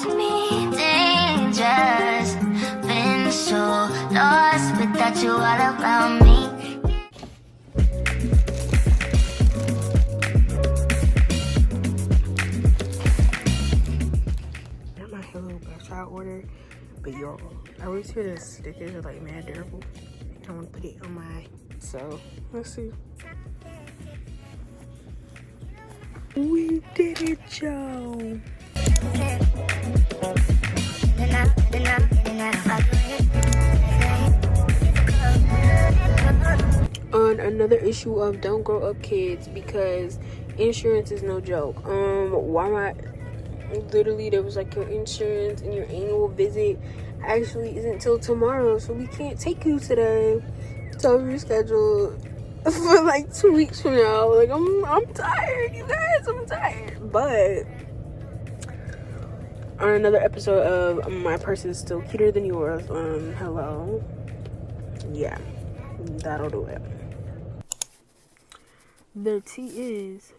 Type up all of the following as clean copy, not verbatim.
makes me dangerous. Been so lost without you all around me. Not my Hello Best order, but y'all, I always hear the stickers are like mad durable. I want to put it on my, so let's see. We did it, Joe. On another issue of Don't Grow Up Kids, because insurance is no joke. Walmart, literally there was like your insurance and your annual visit actually isn't till tomorrow, so we can't take you today. So rescheduled for like 2 weeks from now. Like I'm tired, you guys. I'm tired. But on another episode of My Purse Is Still Cuter Than Yours, hello. Yeah, that'll do it. The tea is,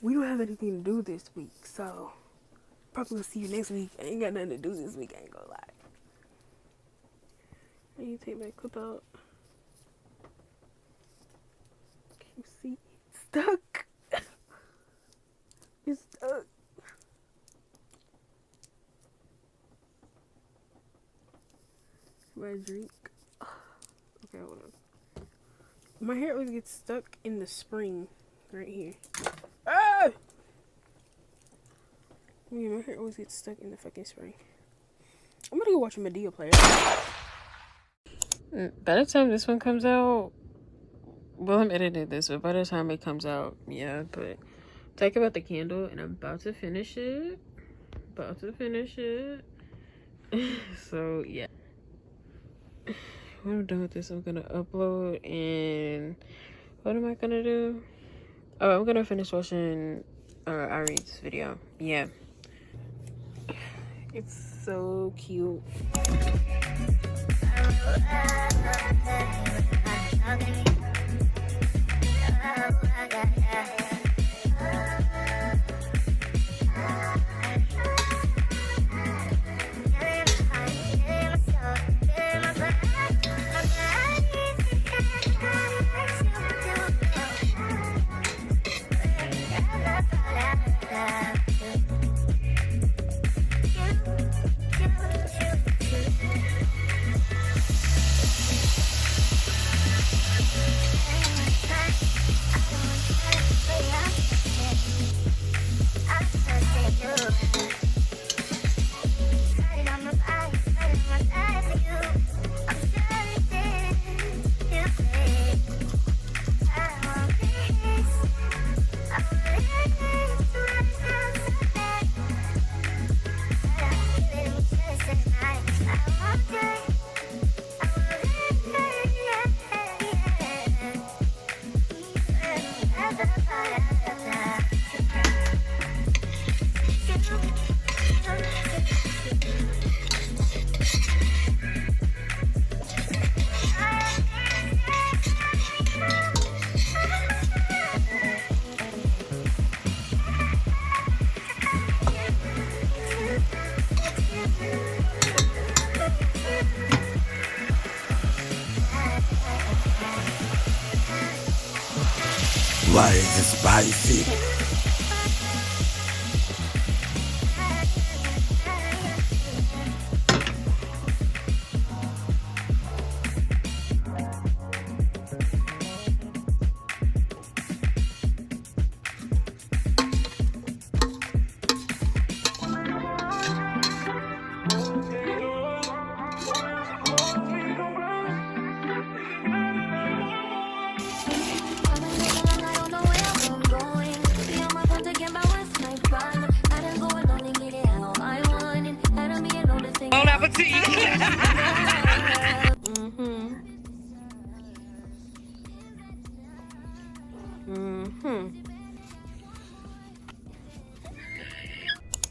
we don't have anything to do this week, so probably will see you next week. I ain't got nothing to do this week, I ain't gonna lie. I need to take my clip out. Can you see? It's stuck. It's stuck. My drink. Okay, hold on. My hair always gets stuck in the spring right here. Ah! Yeah, my hair always gets stuck in the fucking spring. I'm gonna go watch a Medea play. By the time this one comes out, well, I'm editing this, but by the time it comes out, yeah, but talk about the candle, and I'm about to finish it. So, yeah. When I'm done with this, I'm gonna upload, and what am I gonna do? Oh, I'm gonna finish watching Irene's video. Yeah. It's so cute. Why is it spicy?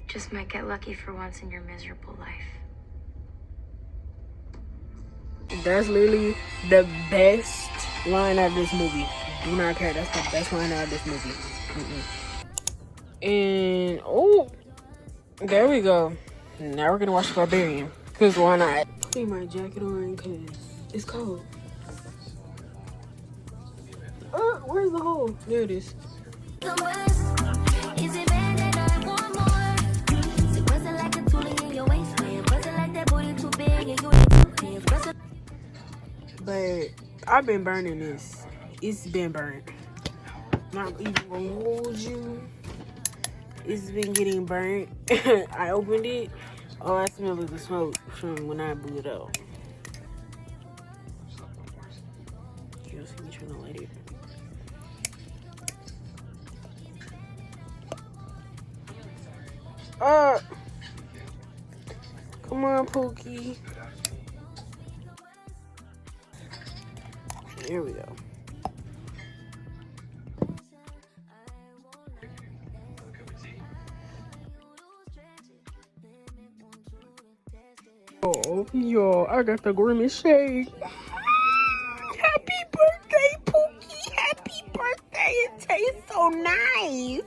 Just might get lucky for once in your miserable life. That's literally the best line out of this movie. Do not care. That's the best line out of this movie. And oh, there we go. Now we're gonna watch the Barbarian. Cause why not? Putting my jacket on cause it's cold. Where's the hole? There it is. But I've been burning this. It's been burnt. Not even gonna hold you. It's been getting burnt. I opened it. All I smell is the smoke from when I blew it out. You'll see me trying to light it. Come on, Pookie. Here we go. Oh, yo, I got the grimace shake. Happy birthday, Pookie. Happy birthday. It tastes so nice.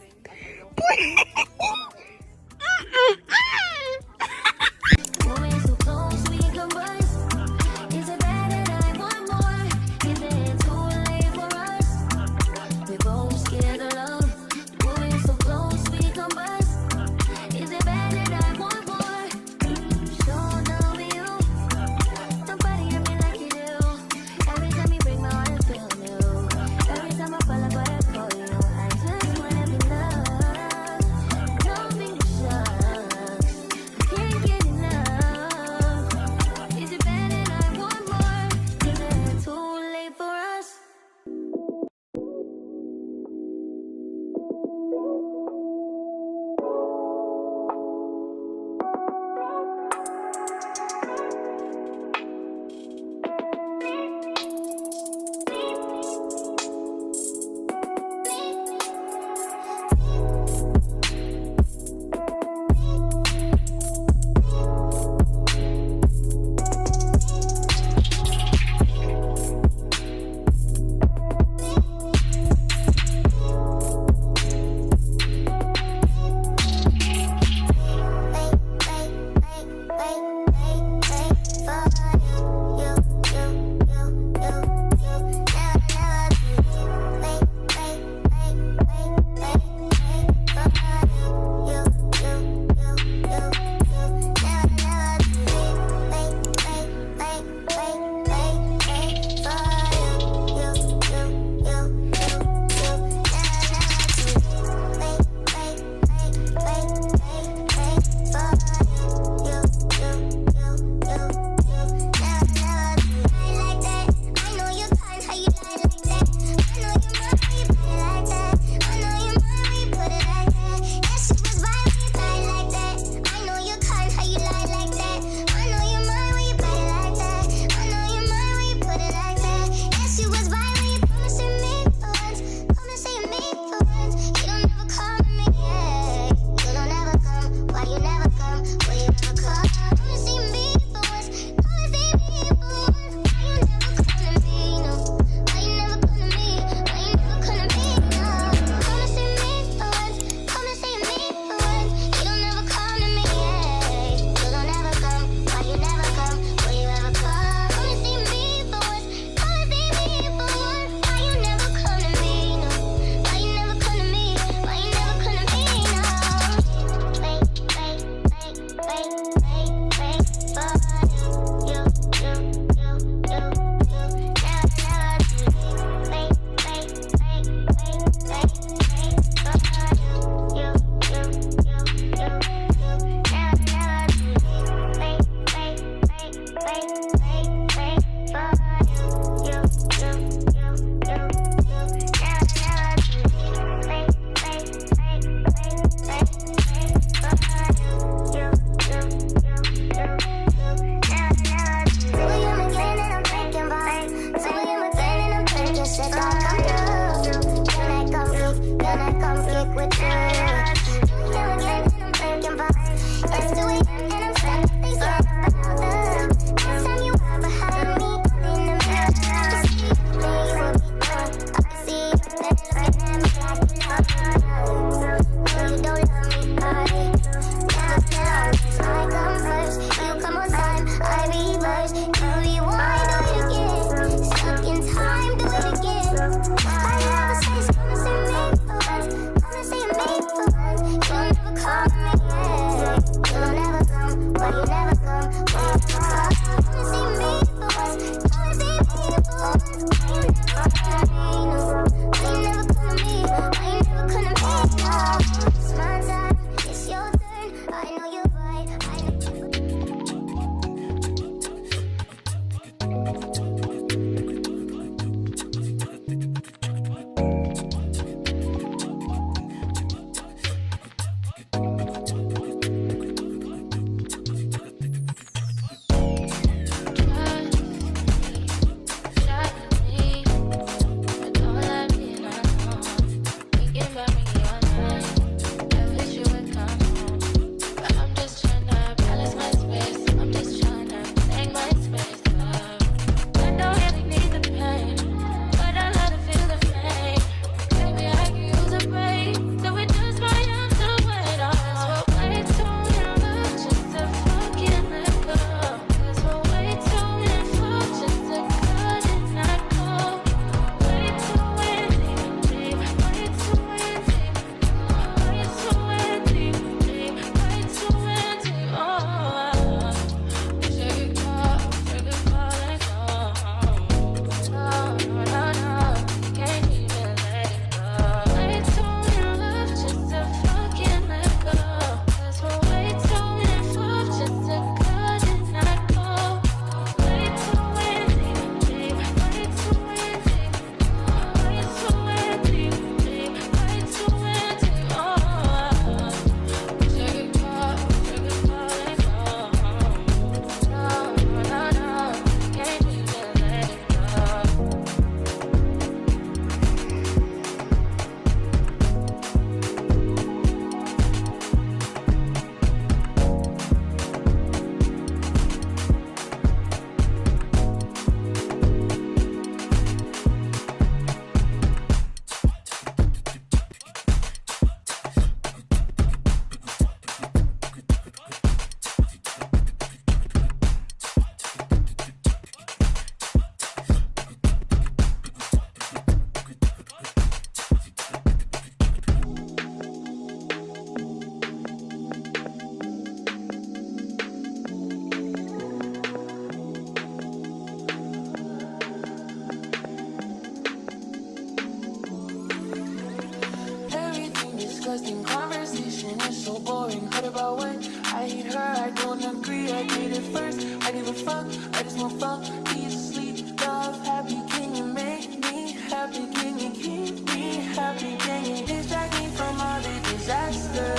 before and heard about what I hate her. I don't agree. I did it first. I give a fuck. I just want fuck. Peace, sleep, love, happy. Can you make me happy? Can you keep me happy? Can you distract me from all the disaster?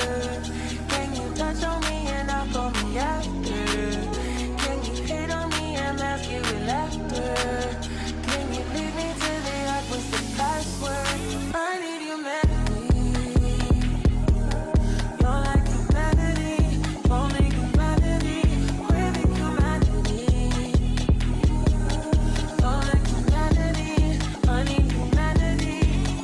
Can you touch on me and I'll call me after? Can you hate on me and mask it with laughter? Can you leave me to the yard with the password? I need humanity. You're like humanity. Only humanity. With humanity. You're like humanity. I need humanity.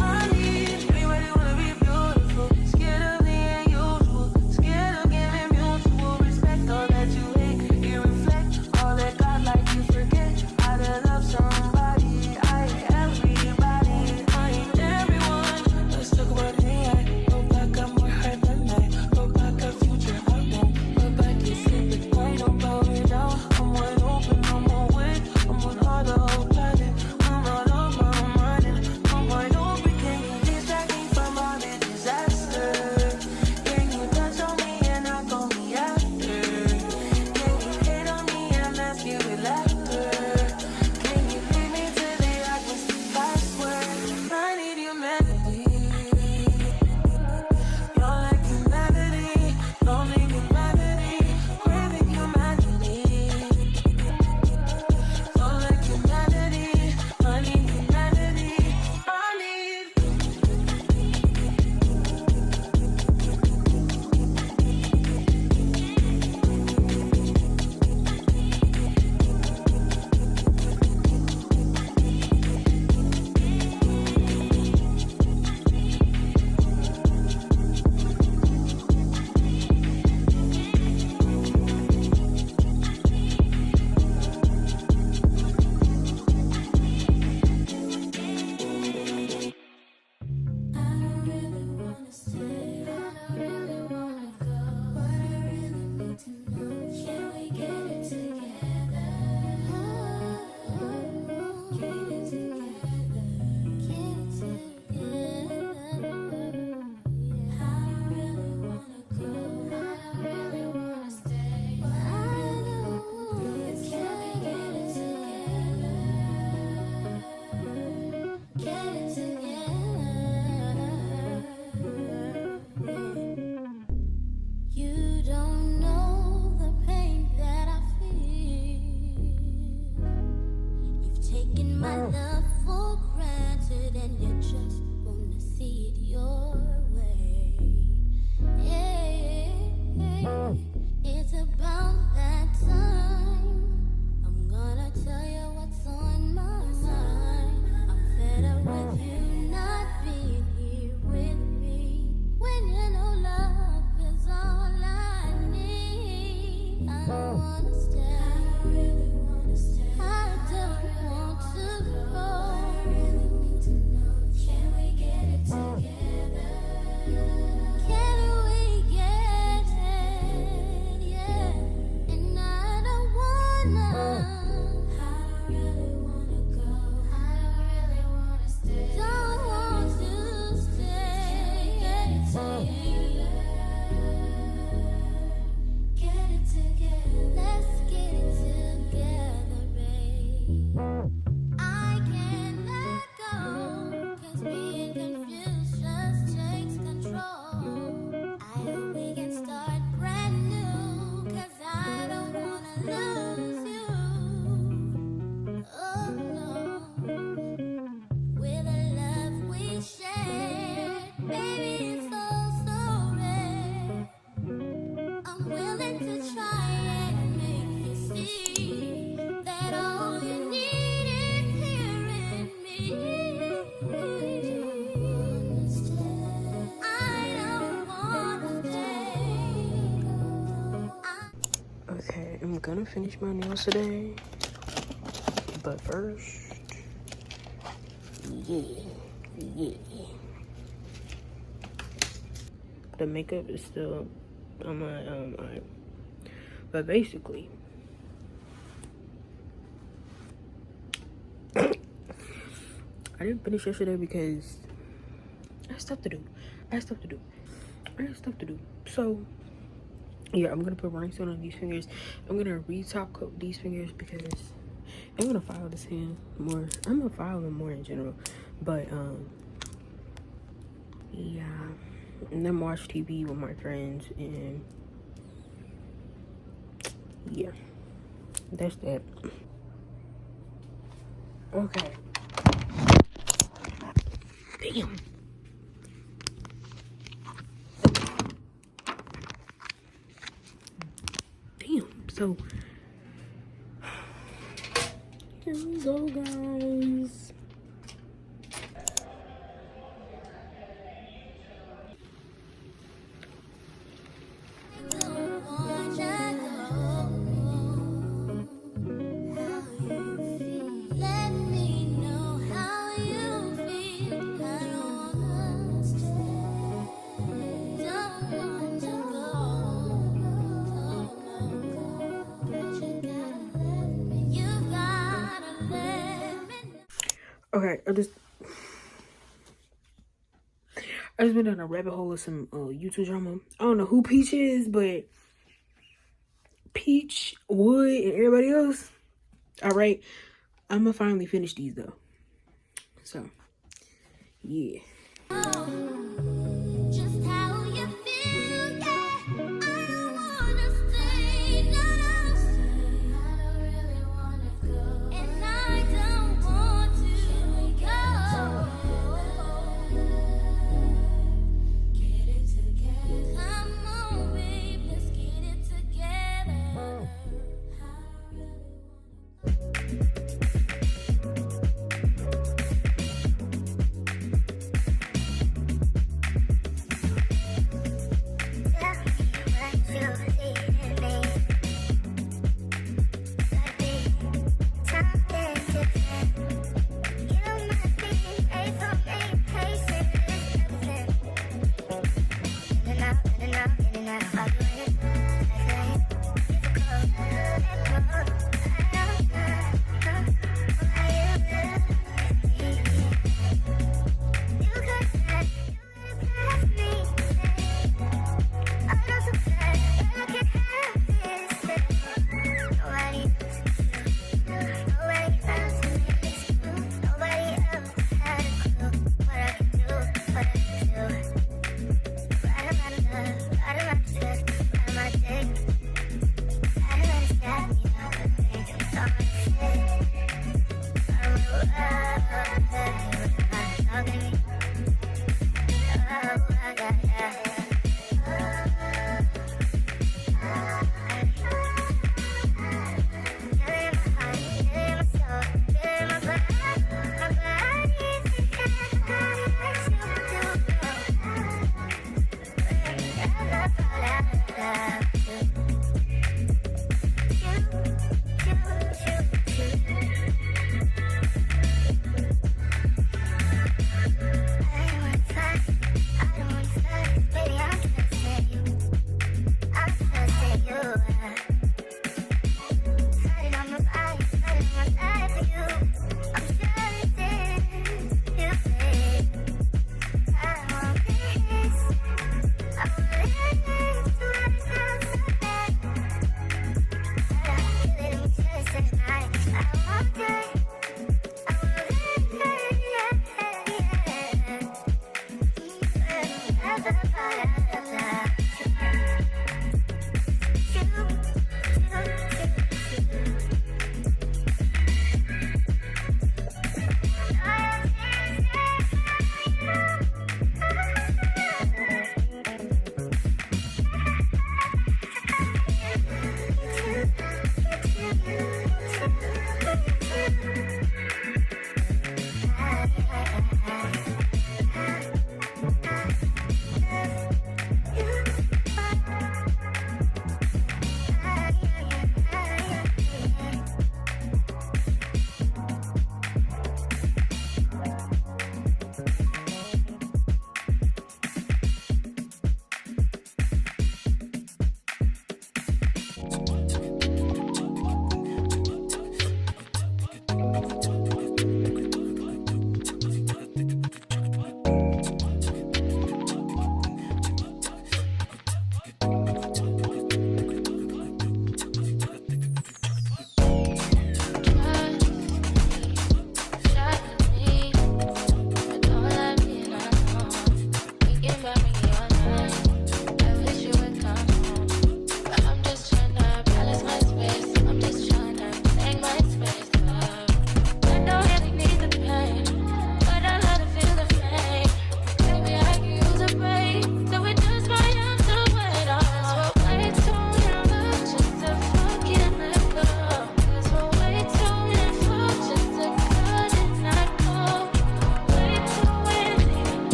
I need everybody wanna be beautiful. Scared of the unusual. Scared of giving mutual respect. All that you hate, you reflect. All that God like you forget. How to love somebody. I hate everybody. I hate everyone. Let's talk about AI. Look back, I'm more hurt than night. Look back at future, I won't. Look back, you sleep at night. Don't bow it down. I'm wide open, I'm on wit. I'm on autopilot. I'm not on my mind. I'm wide open. Can you distract me from all the disaster? Can you touch on me and not call me after? Can you hate on me and ask you with laughter? Can you leave me to the yard with the password? I need humanity. You're like humanity. Only humanity. Craving humanity. You're like humanity. I need humanity. I need. You don't know the pain that I feel. You've taken my love for granted and you just wanna see it your way. Yeah, it's about that time. I'm gonna tell you what's on my mind. I'm fed up with you not being here with me. When you know love is all I need. I don't wanna stay. I really wanna stay. I don't want to go. I really need to know. Can we get it together? Can we get it? Yeah. And I don't wanna. I really wanna go. I really wanna stay. Don't want to stay. Get it together. Get it together. Let's get it together, babe. I can't let go, 'cause being confused just takes control. I hope we can start brand new, 'cause I don't wanna lose you. Oh no. With the love we shared, baby, it's all so rare. I'm willing to try and make you see that all you need is here in me. I don't wanna stay. Okay, I'm gonna finish my nails today. But first, yeah. The makeup is still on my eye. But basically, I didn't finish yesterday because I had stuff to do. I got stuff to do. So yeah, I'm gonna put rhinestone on these fingers. I'm gonna re-top coat these fingers because I'm gonna file this hand more. I'm gonna file them more in general, but yeah, and then watch TV with my friends, and yeah, that's that. Okay. Damn. Damn. So here we go, guys. Let me know how you feel. I don't wanna stay. Don't want to go. But you gotta let me know. Okay, I just been down a rabbit hole of some YouTube drama. I don't know who Peach is, but Peach, Wood, and everybody else. All right, I'm gonna finally finish these though. So, yeah. Just how you feel, yeah. I don't wanna stay, no, no. I don't really wanna go, and I don't want to go. Get it together. Come on, babe, let's get it together. I really wanna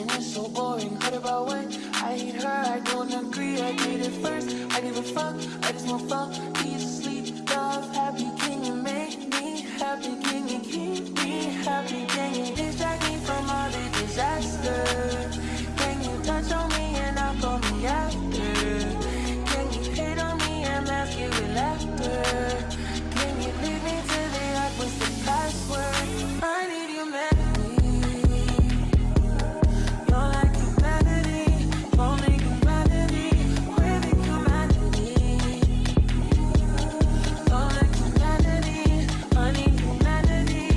and it's so boring. Heard about what? I hate her, I don't agree. I did it first, I give a fuck, I just want fuck. Peace, sleep, love, happy. Can you make me happy? Can you keep me happy? Can you distract me from all the disaster? Can you touch on me and I'll call me after? Can you hate on me and mask it with laughter? Can you leave me to the yard with the password? I need humanity. You're like humanity. Only humanity. With humanity. You're like humanity. I need humanity.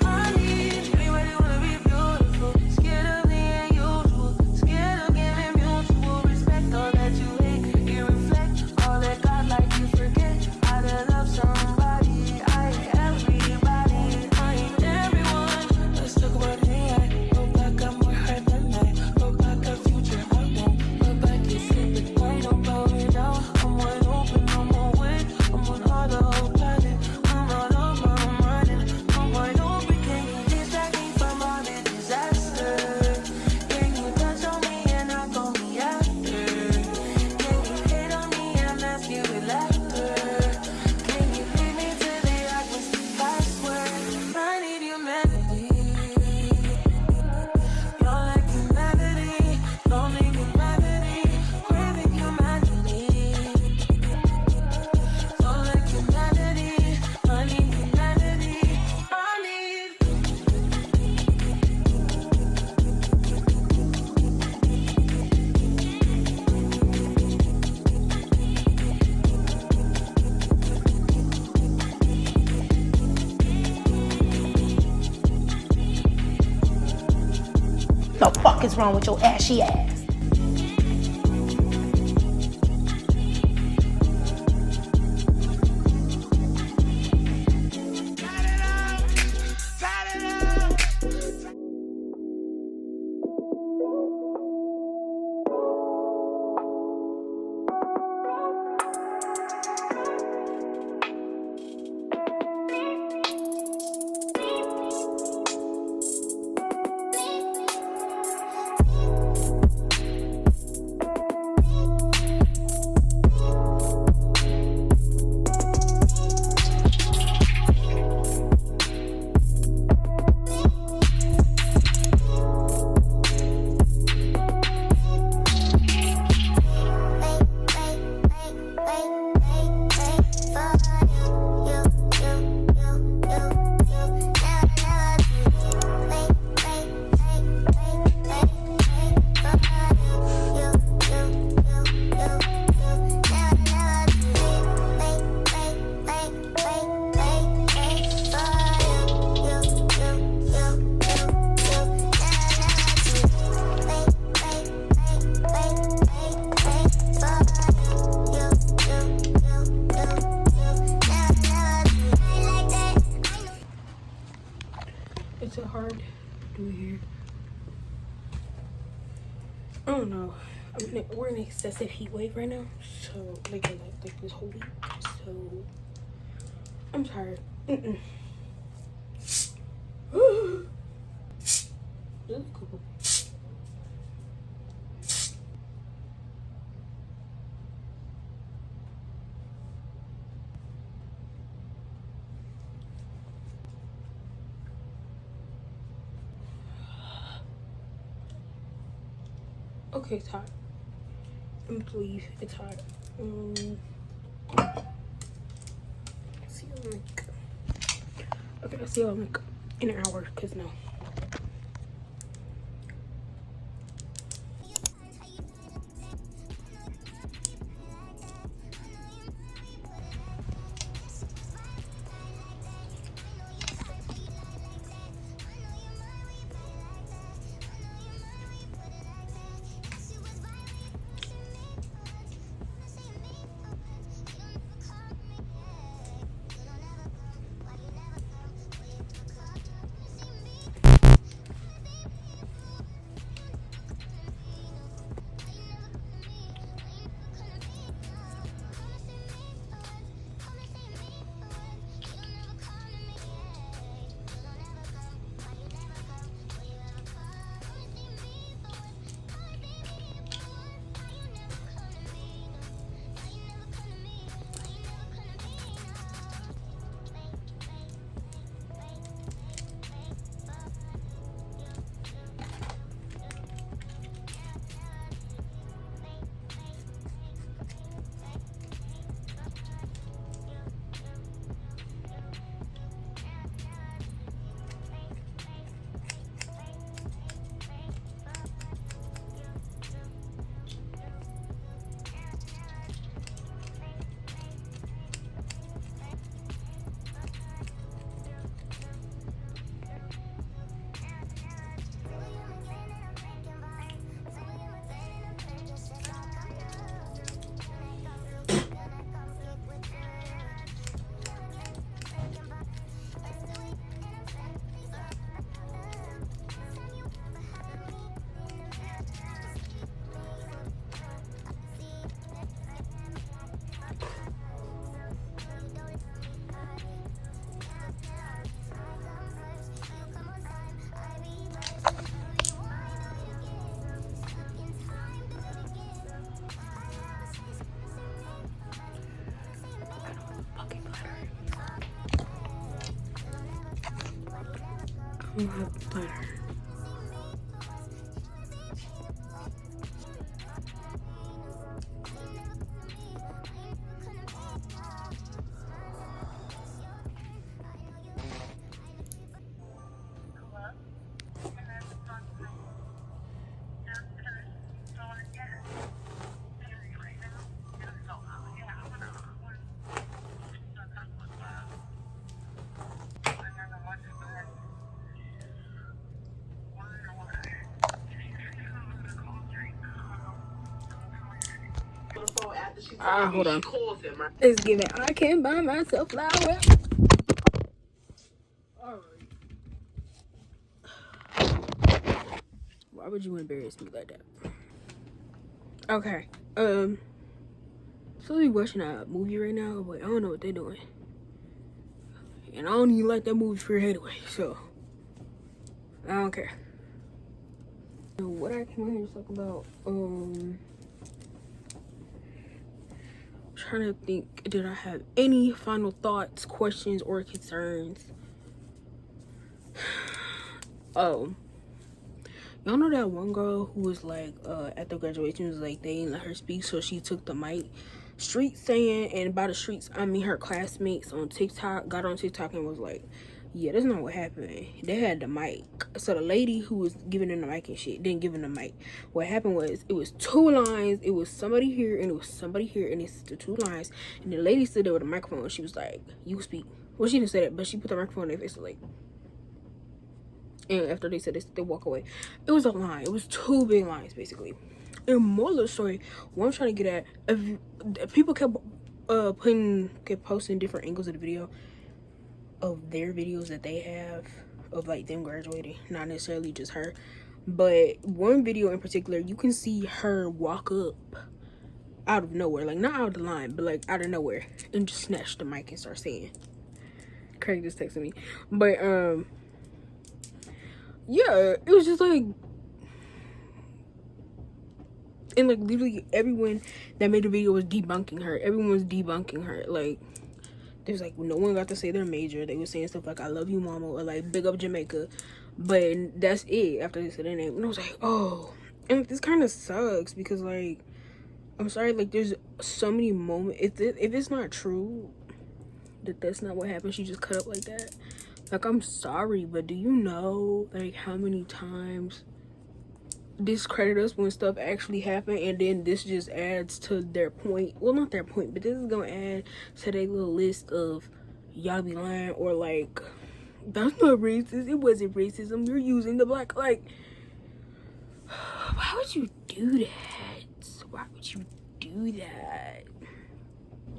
I need everybody wanna be beautiful. Scared of the unusual. Scared of giving mutual respect. All that you hate, you reflect. All that God like you forget. How to love somebody. I ain't everybody. I ain't everyone. Let's talk about AI. Look back, I'm more hurt than night. Look back at future, I won't. Look back, you sleep at night. Don't bow me down. I'm wide open, I'm on win. I'm on autopilot. I'm not over, I'm running. I'm wide open. Can you distract me from all the disaster? Can you touch on me and not call me after? Can you hate on me and ask you with laughter? Can you leave me to the yard with the password? I need humanity. You're like humanity. Only humanity. Craving humanity. You're like humanity. I need humanity. I need. The fuck is wrong with your ashy ass? It's a hard to do here. I don't know. We're in an excessive heat wave right now, so like this whole week. So I'm tired. Really cool. Okay, it's hot. I'm gonna leave. It's hot. See you like. Okay, I'll see you like in an hour. Cause no. Hold on. Let's give it. I can't buy myself flowers. Alright. Why would you embarrass me like that? Okay. So we watching a movie right now, but I don't know what they're doing. And I don't even like that movie for anyway, so I don't care. So what I came here to talk about, trying to think, did I have any final thoughts, questions, or concerns? Oh, y'all know that one girl who was like, at the graduation was like, they didn't let her speak, so she took the mic. Streets saying, and by the streets, I mean her classmates on TikTok, got on TikTok and was like, yeah, that's not what happened. They had the mic. So the lady who was giving them the mic and shit didn't give them the mic. What happened was, it was two lines. It was somebody here and it was somebody here, and it's the two lines. And the lady stood there with a microphone and she was like, you speak. Well, she didn't say that, but she put the microphone in their face like, and after they said this, they walk away. It was a line. It was two big lines, basically. And more of the story, what I'm trying to get at, if people kept posting different angles of the video, of their videos that they have of like them graduating, not necessarily just her, but one video in particular, you can see her walk up out of nowhere, like not out of the line, but like out of nowhere, and just snatch the mic and start saying. Craig just texted me, but yeah, it was just like, and like literally everyone that made the video was debunking her. Everyone was debunking her. Like, there's like, no one got to say their major. They were saying stuff like, I love you, mama, or like, big up Jamaica. But that's it after they said their name. And I was like, oh. And this kind of sucks because, like, I'm sorry, like, there's so many moments. If it's not true that that's not what happened, she just cut up like that. Like, I'm sorry, but do you know, like, how many times discredit us when stuff actually happened, and then this just adds to their point. Well, not their point, but this is gonna add to their little list of y'all be lying, or like, that's not racist, it wasn't racism, you're using the black, like, why would you do that? Why would you do that,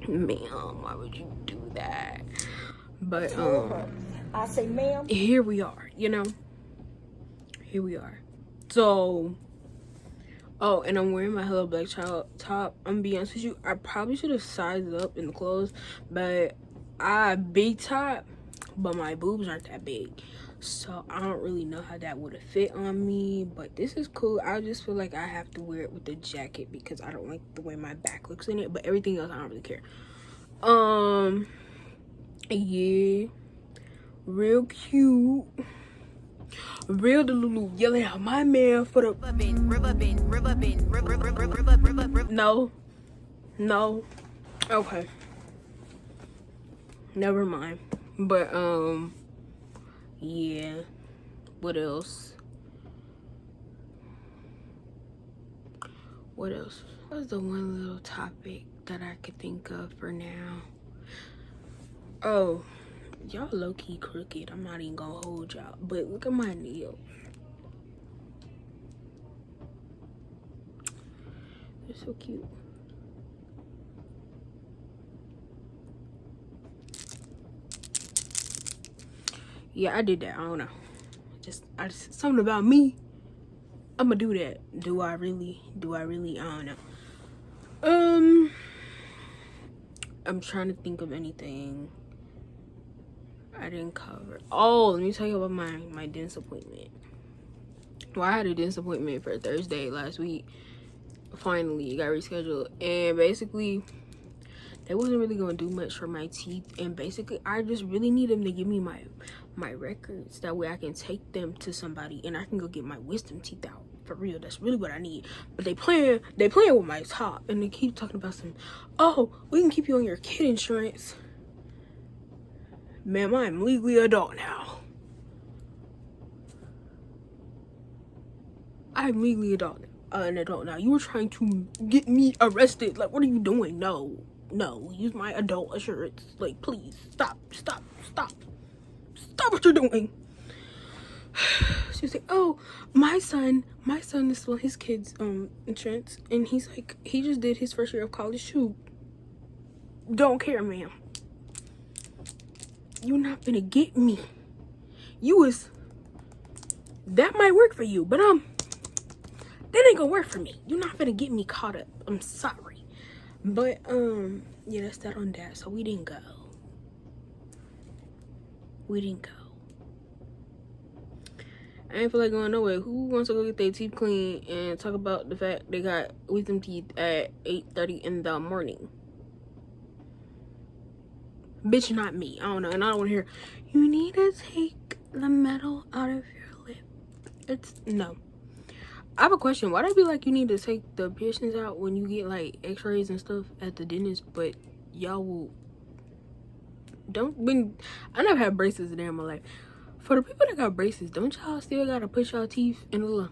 ma'am? Why would you do that? But I say, ma'am, here we are, you know, here we are. So, oh, and I'm wearing my Hello Black Child top. I'm gonna be honest with you, I probably should have sized it up in the clothes, but big top, but my boobs aren't that big, so I don't really know how that would have fit on me. But this is cool. I just feel like I have to wear it with the jacket because I don't like the way my back looks in it, but everything else I don't really care. Yeah, real cute. Real Delulu yelling out my man for the no, okay, never mind. But yeah, what else was the one little topic that I could think of for now? Oh, y'all low-key crooked. I'm not even gonna hold y'all, but look at my nails. They're so cute. Yeah, I did that. I don't know. I just something about me. I'm gonna do that. Do I really? I don't know. I'm trying to think of anything I didn't cover. Oh, let me tell you about my dentist appointment. Well, I had a dentist appointment for Thursday last week. Finally, it got rescheduled, and basically they wasn't really gonna do much for my teeth, and basically I just really need them to give me my records. That way I can take them to somebody and I can go get my wisdom teeth out. For real, that's really what I need. But they playing with my top, and they keep talking about some, oh, we can keep you on your kid insurance. Ma'am, I'm legally adult now. I'm legally an adult now. You were trying to get me arrested. Like, what are you doing? No, use my adult insurance. Like, please, stop what you're doing. She was like, oh, my son is on his kid's insurance, and he's like, he just did his first year of college too. Don't care, ma'am. You're not gonna get me. That might work for you, but that ain't gonna work for me. You're not gonna get me caught up. I'm sorry. But yeah, that's that on that. So we didn't go. I ain't feel like going nowhere. Who wants to go get their teeth clean and talk about the fact they got wisdom teeth at 8:30 in the morning? Bitch, not me. I don't know. And I don't want to hear, you need to take the metal out of your lip. No. I have a question. Why they be like, you need to take the piercings out when you get like x-rays and stuff at the dentist, but y'all will I never had braces a day in my life. For the people that got braces, don't y'all still gotta put y'all teeth in the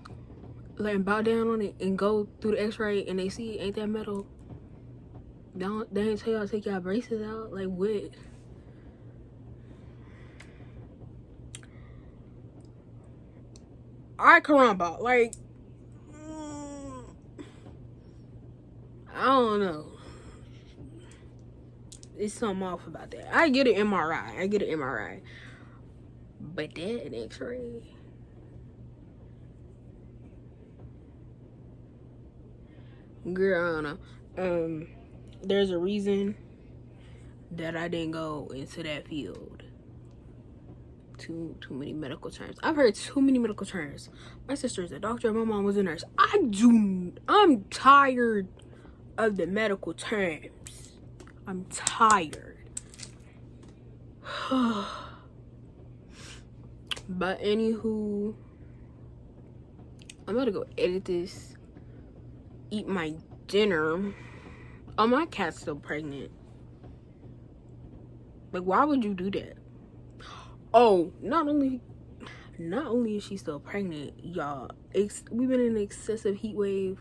like bow down on it and go through the x-ray and they see it ain't that metal? They ain't tell y'all to take y'all braces out? Like, what? Alright, caramba. Like, I don't know. It's something off about that. I get an MRI. But that an x-ray. Girl, I don't know. There's a reason that I didn't go into that field. Too many medical terms. I've heard too many medical terms. My sister's a doctor, my mom was a nurse. I'm tired of the medical terms. I'm tired. But anywho, I'm about to go edit this, eat my dinner. Oh, my cat's still pregnant. Like, why would you do that? Oh, not only is she still pregnant, y'all, we've been in an excessive heat wave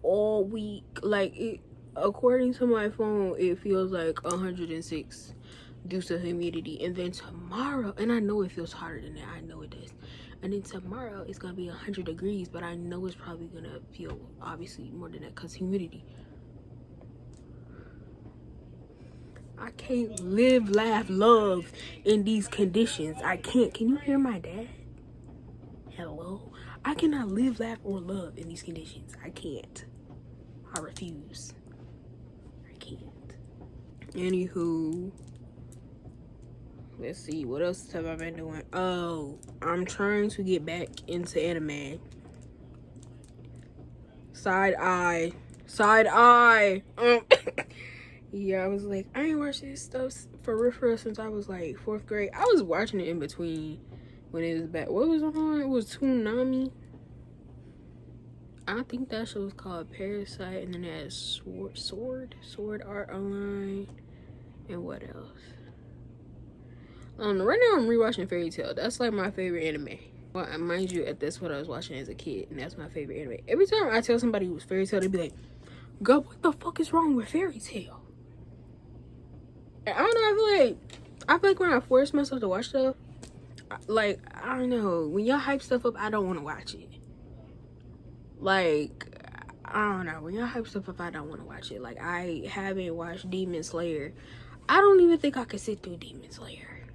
all week. Like, according to my phone, it feels like 106 due to humidity. And then tomorrow, and I know it feels hotter than that, I know it does. And then tomorrow it's gonna be 100 degrees, but I know it's probably gonna feel obviously more than that because humidity. I can't live, laugh, love in these conditions. I can't. Can you hear my dad? Hello? I cannot live, laugh, or love in these conditions. I can't. I refuse. I can't. Anywho, let's see. What else have I been doing? Oh, I'm trying to get back into anime. Side eye. Yeah, I was like, I ain't watched this stuff for real since I was like 4th grade. I was watching it in between when it was back. What was it on? It was Toonami. I think that show was called Parasite, and then it had Sword Art Online, and what else? Right now I'm rewatching Fairy Tail. That's like my favorite anime. Well, mind you, that's what I was watching as a kid, and that's my favorite anime. Every time I tell somebody it was Fairy Tail, they be like, girl, what the fuck is wrong with Fairy Tail? I don't know, I feel like when I force myself to watch stuff, like, I don't know, when y'all hype stuff up, I don't want to watch it. Like, I don't know, when y'all hype stuff up, I don't want to watch it. Like, I haven't watched Demon Slayer. I don't even think I could sit through Demon Slayer.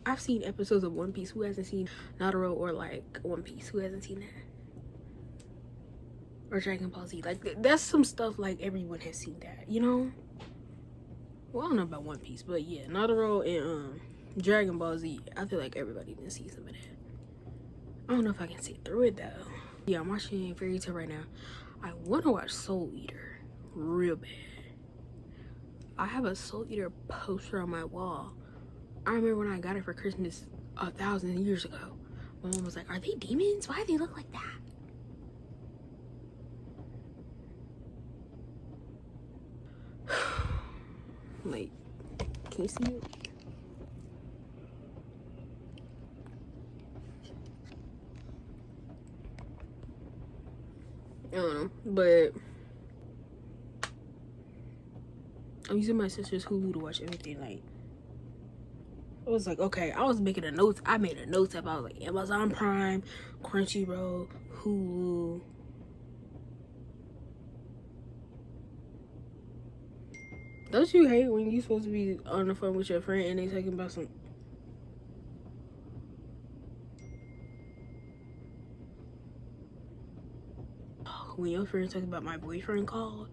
I've seen episodes of One Piece. Who hasn't seen Naruto or like One Piece? Who hasn't seen that? Or Dragon Ball Z? Like, that's some stuff like everyone has seen that, you know? Well, I don't know about One Piece, but yeah, Naruto and Dragon Ball Z, I feel like everybody didn't see some of that. I don't know if I can sit through it though. Yeah, I'm watching Fairy Tail right now. I want to watch Soul Eater real bad. I have a Soul Eater poster on my wall. I remember when I got it for Christmas 1,000 years ago. My mom was like, are they demons? Why do they look like that? Like, can you see it? I don't know, but I'm using my sister's Hulu to watch everything. Like, I was like, okay, I was making a notes. I made a notes about like Amazon Prime, Crunchyroll, Hulu. Don't you hate when you supposed to be on the phone with your friend and they talking about some? When your friend talking about my boyfriend called?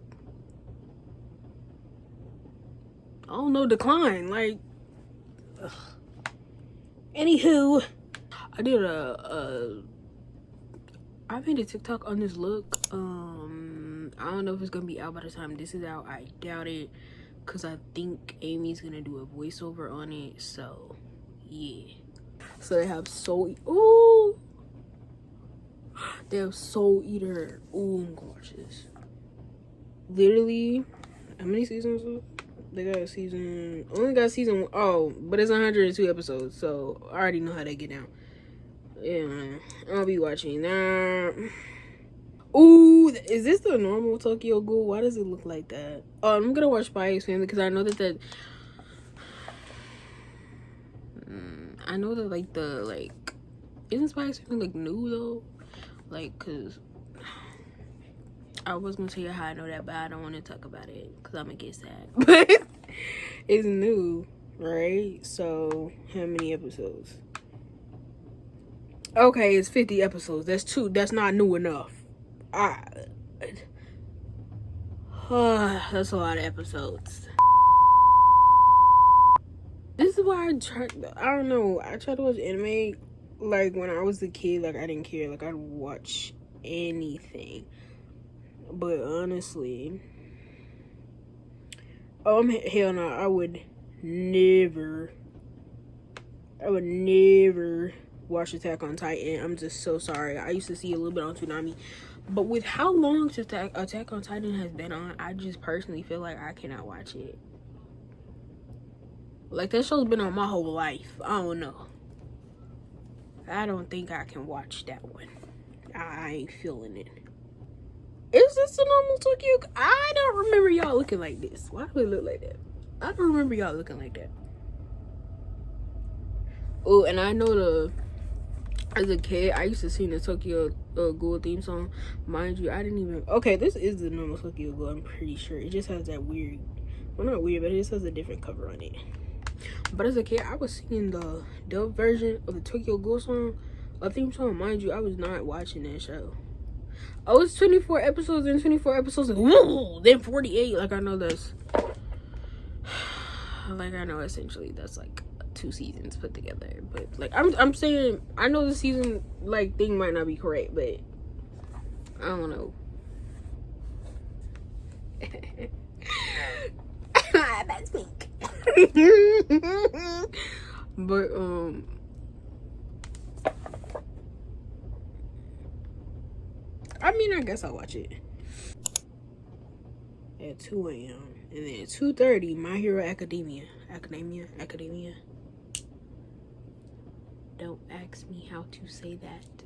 Oh no, decline. Like, ugh. Anywho, I did I made a TikTok on this look. I don't know if it's gonna be out by the time this is out. I doubt it, cause I think Amy's gonna do a voiceover on it. So, yeah. So they have Ooh, they have Soul Eater. Ooh, I'm gonna watch this. Literally, how many seasons? They got a season. Only got season 1. Oh, but it's 102 episodes, so I already know how they get down. Yeah, I'll be watching that. Ooh, is this the normal Tokyo Ghoul? Why does it look like that? Oh, I'm gonna watch Spy X Family because I know that I know that isn't Spy X Family like new though? Like, cause I was gonna tell you how I know that, but I don't want to talk about it because I'm gonna get sad. But it's new, right? So how many episodes? Okay, it's 50 episodes. That's not new enough. That's a lot of episodes. This is why I don't know. I tried to watch anime like when I was a kid. Like, I didn't care. Like, I'd watch anything. But honestly, hell no. I would never watch Attack on Titan. I'm just so sorry. I used to see a little bit on Toonami, but with how long Attack on Titan has been on, I just personally feel like I cannot watch it. Like, that show's been on my whole life. I don't know. I don't think I can watch that one. I ain't feeling it. Is this a normal Tokyo? I don't remember y'all looking like this. Why do it look like that? I don't remember y'all looking like that. Oh, and I know as a kid, I used to sing the Tokyo Ghoul theme song. Mind you, I didn't even... Okay, this is the normal Tokyo Ghoul, I'm pretty sure. It just has that weird... Well, not weird, but it just has a different cover on it. But as a kid, I was singing the dub version of the Tokyo Ghoul song, a theme song. Mind you, I was not watching that show. Oh, it's 24 episodes and 24 episodes, and woo, then 48. Like, I know that's... Like, I know essentially that's like 2 seasons put together. But, like, I'm saying, I know the season, like, thing might not be correct, but I don't know. That's pink. But I mean, I guess I'll watch it at 2 a.m. and then at 2:30 My Hero Academia. Don't ask me how to say that.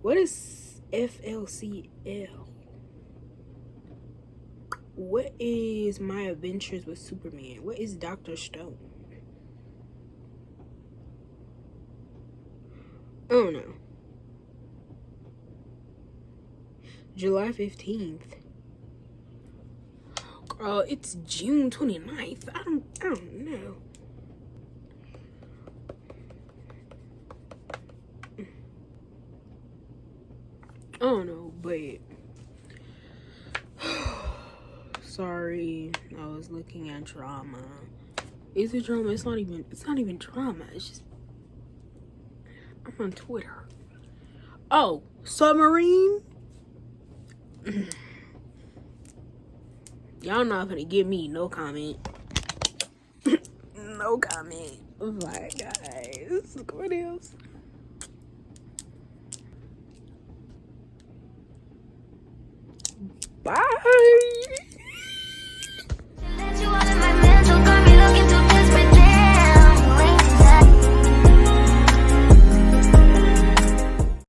What is FLCL? What is My Adventures with Superman? What is Dr. Stone? I don't know. July 15th. Girl, it's June 29th. I don't know. I don't know, but sorry, I was looking at drama. Is it drama? It's not even drama. It's just I'm on Twitter. Oh, Submarine. Y'all not gonna give me no comment. No comment. Bye, guys. Look at my nails. Bye.